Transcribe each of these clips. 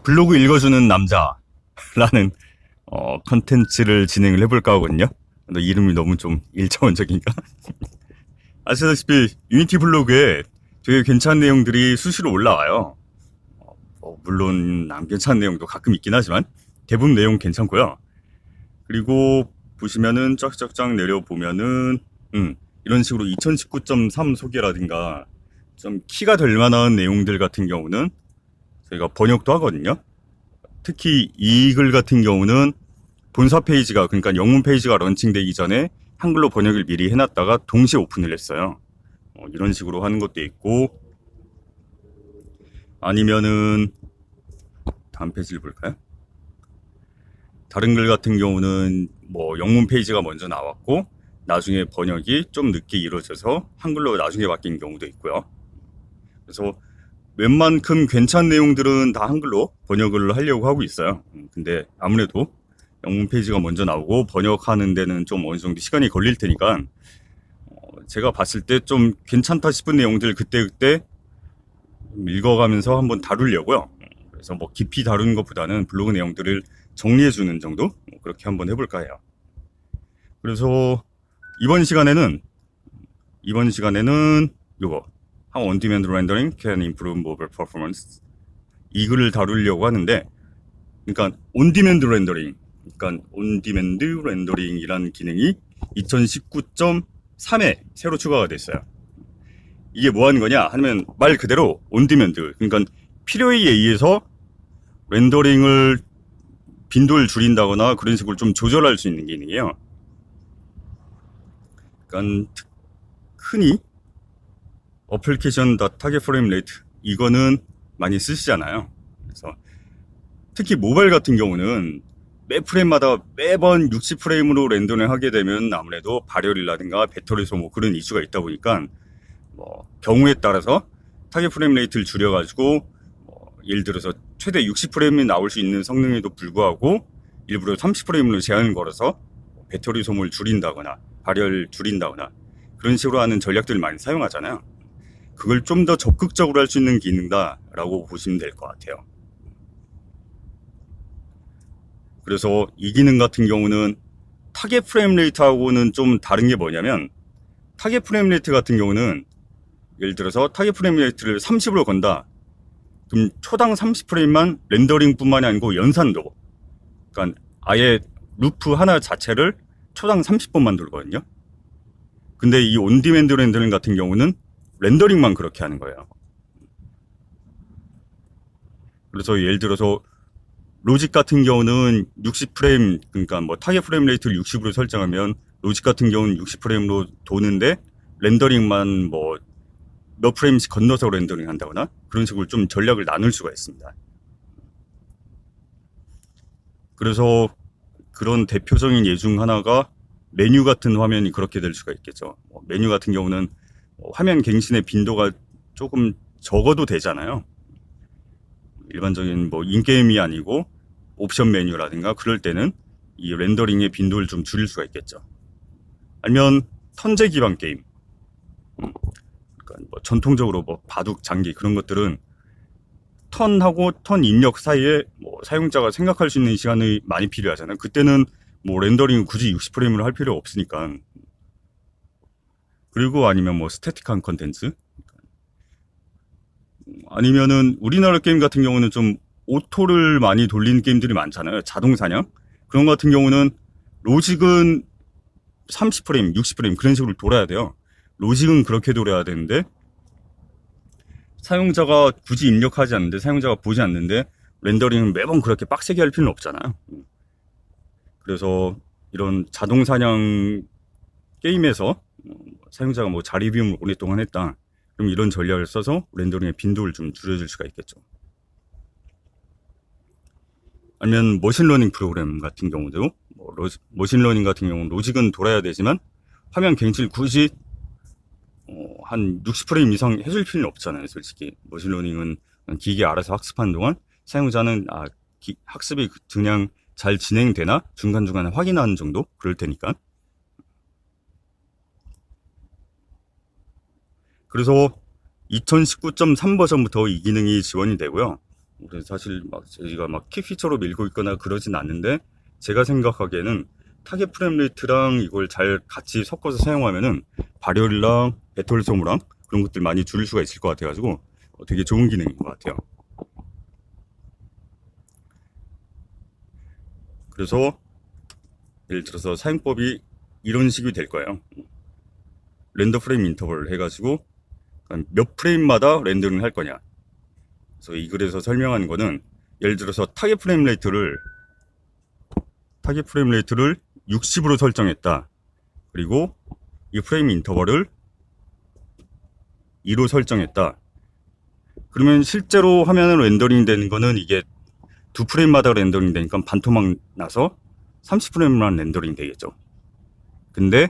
블로그 읽어주는 남자라는 컨텐츠를 진행을 해볼까 하거든요. 근데 이름이 너무 좀 일차원적이니까. 아시다시피 유니티 블로그에 되게 괜찮은 내용들이 수시로 올라와요. 물론 안 괜찮은 내용도 가끔 있긴 하지만 대부분 내용 괜찮고요. 그리고 보시면은 쫙쫙쫙 내려보면은 이런 식으로 2019.3 소개라든가 좀 키가 될 만한 내용들 같은 경우는 저희가 번역도 하거든요. 특히 이 글 같은 경우는 본사 페이지가, 그러니까 영문 페이지가 런칭되기 전에 한글로 번역을 미리 해놨다가 동시에 오픈을 했어요. 이런 식으로 하는 것도 있고, 아니면은 다음 페이지를 볼까요? 다른 글 같은 경우는 뭐 영문 페이지가 먼저 나왔고 나중에 번역이 좀 늦게 이루어져서 한글로 나중에 바뀐 경우도 있고요. 그래서 웬만큼 괜찮은 내용들은 다 한글로 번역을 하려고 하고 있어요. 근데 아무래도 영문 페이지가 먼저 나오고 번역하는 데는 좀 어느 정도 시간이 걸릴 테니까 제가 봤을 때 좀 괜찮다 싶은 내용들 그때그때 읽어가면서 한번 다루려고요. 그래서 뭐 깊이 다루는 것보다는 블로그 내용들을 정리해주는 정도? 그렇게 한번 해볼까 해요. 그래서 이번 시간에는 요거 How On-Demand Rendering Can Improve Mobile Performance, 이 글을 다루려고 하는데, 그러니까 On-Demand Rendering, 그러니까 On-Demand Rendering이라는 기능이 2019.3에 새로 추가가 됐어요. 이게 뭐 하는 거냐 하면 말 그대로 On-Demand, 그러니까 필요에 의해서 렌더링을 빈도를 줄인다거나 그런 식으로 좀 조절할 수 있는 기능이에요. 그러니까 흔히 어플리케이션 타겟 프레임 레이트, 이거는 많이 쓰시잖아요. 그래서 특히 모바일 같은 경우는 매 프레임마다 매번 60프레임으로 렌더링을 하게 되면 아무래도 발열이라든가 배터리 소모 그런 이슈가 있다 보니까 경우에 따라서 타겟 프레임 레이트를 줄여가지고 예를 들어서 최대 60프레임이 나올 수 있는 성능에도 불구하고 일부러 30프레임으로 제한을 걸어서 배터리 소모를 줄인다거나 발열 줄인다거나 그런 식으로 하는 전략들을 많이 사용하잖아요. 그걸 좀 더 적극적으로 할 수 있는 기능다라고 보시면 될 것 같아요. 그래서 이 기능 같은 경우는 타겟 프레임 레이트하고는 좀 다른 게 뭐냐면, 타겟 프레임 레이트 같은 경우는 예를 들어서 타겟 프레임 레이트를 30으로 건다. 그럼 초당 30프레임만 렌더링 뿐만이 아니고 연산도, 그러니까 아예 루프 하나 자체를 초당 30번만 돌거든요. 근데 이 온디맨드 렌더링 같은 경우는 렌더링만 그렇게 하는 거예요. 그래서 예를 들어서 로직 같은 경우는 60프레임, 그러니까 뭐 타겟 프레임 레이트를 60으로 설정하면 로직 같은 경우는 60프레임으로 도는데 렌더링만 뭐 몇 프레임씩 건너서 렌더링 한다거나 그런 식으로 좀 전략을 나눌 수가 있습니다. 그래서 그런 대표적인 예 중 하나가 메뉴 같은 화면이 그렇게 될 수가 있겠죠. 메뉴 같은 경우는 화면 갱신의 빈도가 조금 적어도 되잖아요. 일반적인 뭐 인게임이 아니고 옵션 메뉴라든가 그럴 때는 이 렌더링의 빈도를 좀 줄일 수가 있겠죠. 아니면 턴제 기반 게임, 그러니까 뭐 전통적으로 뭐 바둑, 장기 그런 것들은 턴하고 턴 입력 사이에 뭐 사용자가 생각할 수 있는 시간이 많이 필요하잖아요. 그때는 뭐 렌더링을 굳이 60프레임으로 할 필요 없으니까. 그리고 아니면 뭐 스태틱한 컨텐츠, 아니면은 우리나라 게임 같은 경우는 좀 오토를 많이 돌리는 게임들이 많잖아요. 자동 사냥 그런 것 같은 경우는 로직은 30프레임, 60프레임 그런 식으로 돌아야 돼요. 로직은 그렇게 돌아야 되는데 사용자가 굳이 입력하지 않는데, 사용자가 보지 않는데 렌더링은 매번 그렇게 빡세게 할 필요는 없잖아요. 그래서 이런 자동 사냥 게임에서 사용자가 뭐 자리 비움을 오랫동안 했다, 그럼 이런 전략을 써서 렌더링의 빈도를 좀 줄여줄 수가 있겠죠. 아니면 머신러닝 프로그램 같은 경우도 머신러닝 같은 경우는 로직은 돌아야 되지만 화면 갱신을 굳이 한 60프레임 이상 해줄 필요는 없잖아요. 솔직히 머신러닝은 기계 알아서 학습하는 동안 사용자는 학습이 그냥 잘 진행되나 중간중간에 확인하는 정도 그럴 테니까. 그래서 2019.3 버전부터 이 기능이 지원이 되고요. 그래서 사실 막 저희가 막 키 피처로 밀고 있거나 그러진 않는데, 제가 생각하기에는 타겟 프레임 레이트랑 이걸 잘 같이 섞어서 사용하면은 발열이랑 배터리 소모랑 그런 것들 많이 줄일 수가 있을 것 같아가지고 되게 좋은 기능인 것 같아요. 그래서 예를 들어서 사용법이 이런 식이 될 거예요. 렌더 프레임 인터벌 해가지고 몇 프레임마다 렌더링을 할 거냐. 그래서 이 글에서 설명하는 거는, 예를 들어서 타겟 프레임 레이트를 60으로 설정했다. 그리고 이 프레임 인터벌을 2로 설정했다. 그러면 실제로 화면으로 렌더링 되는 거는 이게 2프레임마다 렌더링 되니까 반토막 나서 30프레임만 렌더링 되겠죠. 근데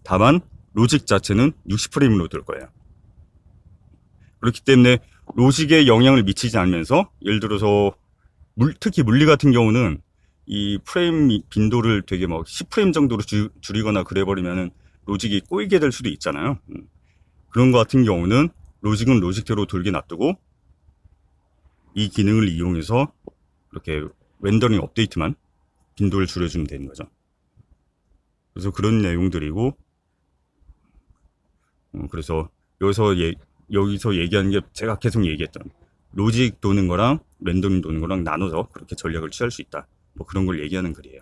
다만 로직 자체는 60프레임으로 될 거예요. 그렇기 때문에 로직에 영향을 미치지 않으면서, 예를 들어서 특히 물리 같은 경우는 이 프레임 빈도를 되게 막 10프레임 정도로 줄이거나 그래버리면은 로직이 꼬이게 될 수도 있잖아요. 그런 거 같은 경우는 로직은 로직대로 돌게 놔두고 이 기능을 이용해서 이렇게 렌더링 업데이트만 빈도를 줄여주면 되는 거죠. 그래서 그런 내용들이고, 그래서 여기서 얘기하는 게 제가 계속 얘기했던 로직 도는 거랑 렌더링 도는 거랑 나눠서 그렇게 전략을 취할 수 있다. 뭐 그런 걸 얘기하는 글이에요.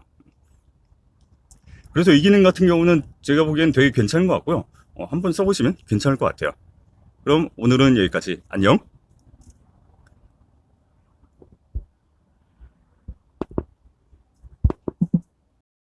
그래서 이 기능 같은 경우는 제가 보기엔 되게 괜찮은 것 같고요. 한번 써보시면 괜찮을 것 같아요. 그럼 오늘은 여기까지. 안녕.